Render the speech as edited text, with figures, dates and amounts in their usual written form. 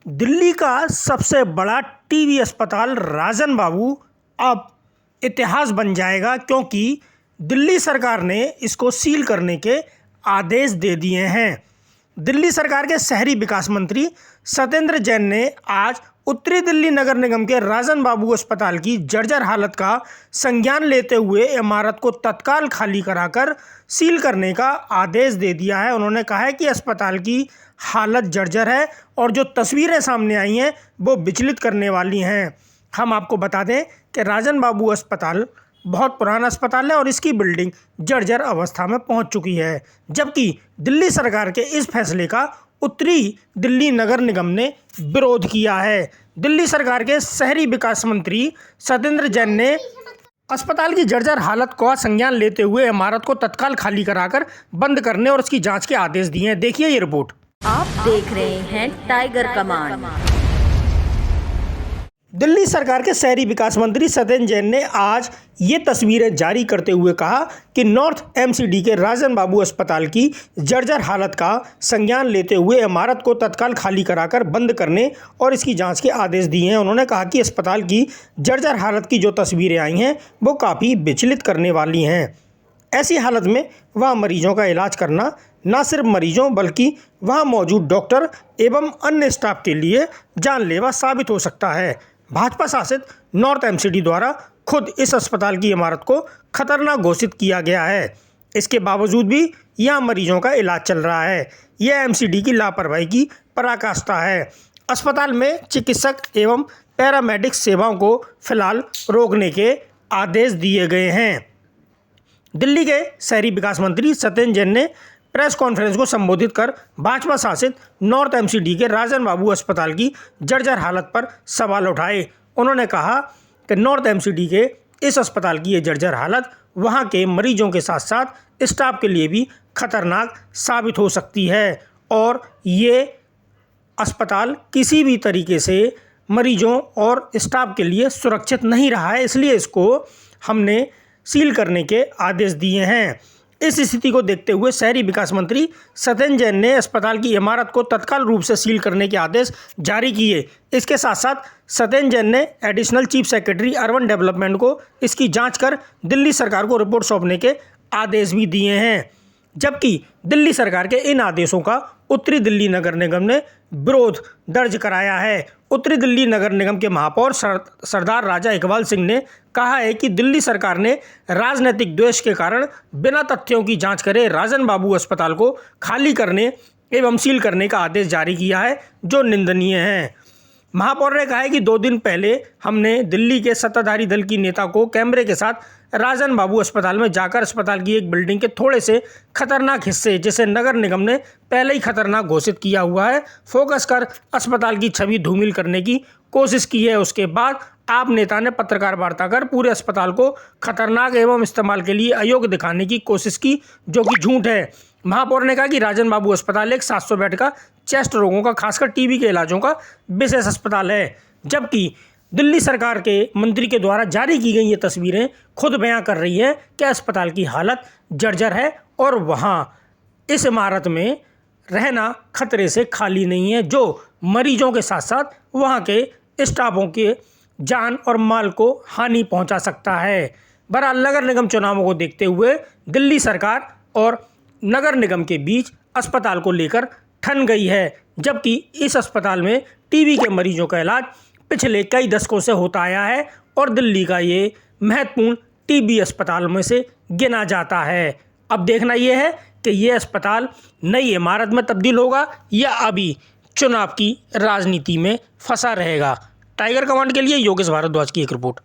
दिल्ली का सबसे बड़ा टीबी अस्पताल राजन बाबू अब इतिहास बन जाएगा, क्योंकि दिल्ली सरकार ने इसको सील करने के आदेश दे दिए हैं। दिल्ली सरकार के शहरी विकास मंत्री सत्येंद्र जैन ने आज उत्तरी दिल्ली नगर निगम के राजन बाबू अस्पताल की जर्जर हालत का संज्ञान लेते हुए इमारत को तत्काल खाली कराकर सील करने का आदेश दे दिया है। उन्होंने कहा है कि अस्पताल की हालत जर्जर है और जो तस्वीरें सामने आई हैं वो विचलित करने वाली हैं। हम आपको बता दें कि राजन बाबू अस्पताल बहुत पुराना अस्पताल है और इसकी बिल्डिंग जर्जर अवस्था में पहुंच चुकी है, जबकि दिल्ली सरकार के इस फैसले का उत्तरी दिल्ली नगर निगम ने विरोध किया है। दिल्ली सरकार के शहरी विकास मंत्री सत्येंद्र जैन ने अस्पताल की जर्जर हालत का संज्ञान लेते हुए इमारत को तत्काल खाली कराकर बंद करने और उसकी जांच के आदेश दिए हैं। देखिए ये रिपोर्ट। आप देख रहे हैं टाइगर कमांड। दिल्ली सरकार के शहरी विकास मंत्री सत्येंद्र जैन ने आज ये तस्वीरें जारी करते हुए कहा कि नॉर्थ एमसीडी के राजन बाबू अस्पताल की जर्जर हालत का संज्ञान लेते हुए इमारत को तत्काल खाली कराकर बंद करने और इसकी जांच के आदेश दिए हैं। उन्होंने कहा कि अस्पताल की जर्जर हालत की जो तस्वीरें आई हैं वो काफ़ी विचलित करने वाली हैं। ऐसी हालत में वहाँ मरीजों का इलाज करना न सिर्फ मरीजों बल्कि वहाँ मौजूद डॉक्टर एवं अन्य स्टाफ के लिए जानलेवा साबित हो सकता है। भाजपा शासित नॉर्थ एमसीडी द्वारा खुद इस अस्पताल की इमारत को खतरनाक घोषित किया गया है। इसके बावजूद भी यहाँ मरीजों का इलाज चल रहा है। यह एमसीडी की लापरवाही की पराकाष्ठा है। अस्पताल में चिकित्सक एवं पैरामेडिक सेवाओं को फिलहाल रोकने के आदेश दिए गए हैं। दिल्ली के शहरी विकास मंत्री सत्येंद्र जैन ने प्रेस कॉन्फ्रेंस को संबोधित कर भाजपा शासित नॉर्थ एमसीडी के राजन बाबू अस्पताल की जर्जर हालत पर सवाल उठाए। उन्होंने कहा कि नॉर्थ एमसीडी के इस अस्पताल की ये जर्जर हालत वहां के मरीजों के साथ साथ स्टाफ के लिए भी खतरनाक साबित हो सकती है और ये अस्पताल किसी भी तरीके से मरीजों और स्टाफ के लिए सुरक्षित नहीं रहा है, इसलिए इसको हमने सील करने के आदेश दिए हैं। इस स्थिति को देखते हुए शहरी विकास मंत्री सत्येंद्र जैन ने अस्पताल की इमारत को तत्काल रूप से सील करने के आदेश जारी किए। इसके साथ साथ सत्येंद्र जैन ने additional chief secretary urban development को इसकी जांच कर दिल्ली सरकार को रिपोर्ट सौंपने के आदेश भी दिए हैं, जबकि दिल्ली सरकार के इन आदेशों का उत्तरी दिल्ली नगर निगम ने विरोध दर्ज कराया है। उत्तरी दिल्ली नगर निगम के महापौर सरदार राजा इकबाल सिंह ने कहा है कि दिल्ली सरकार ने राजनीतिक द्वेष के कारण बिना तथ्यों की जांच करे राजन बाबू अस्पताल को खाली करने एवं सील करने का आदेश जारी किया है, जो निंदनीय है। महापौर ने कहा है कि 2 दिन पहले हमने दिल्ली के सत्ताधारी दल की नेता को कैमरे के साथ राजन बाबू अस्पताल में जाकर अस्पताल की एक बिल्डिंग के थोड़े से खतरनाक हिस्से, जिसे नगर निगम ने पहले ही खतरनाक घोषित किया हुआ है, फोकस कर अस्पताल की छवि धूमिल करने की कोशिश की है। उसके बाद आप नेता ने पत्रकार वार्ता कर पूरे अस्पताल को खतरनाक एवं इस्तेमाल के लिए अयोग्य दिखाने की कोशिश की, जो कि झूठ है। महापौर ने कहा कि राजन बाबू अस्पताल एक 700 बेड का चेस्ट रोगों का, खासकर टीबी के इलाजों का विशेष अस्पताल है, जबकि दिल्ली सरकार के मंत्री के द्वारा जारी की गई ये तस्वीरें खुद बयां कर रही है कि अस्पताल की हालत जर्जर है और वहां इस इमारत में रहना खतरे से खाली नहीं है, जो मरीजों के साथ साथ वहां के स्टाफों के जान और माल को हानि पहुंचा सकता है। बहरहाल नगर निगम चुनावों को देखते हुए दिल्ली सरकार और नगर निगम के बीच अस्पताल को लेकर ठन गई है, जबकि इस अस्पताल में टीबी के मरीजों का इलाज पिछले कई दशकों से होता आया है और दिल्ली का ये महत्वपूर्ण टीबी अस्पताल में से गिना जाता है। अब देखना यह है कि ये अस्पताल नई इमारत में तब्दील होगा या अभी चुनाव की राजनीति में फंसा रहेगा। टाइगर कमांड के लिए योगेश भारद्वाज की एक रिपोर्ट।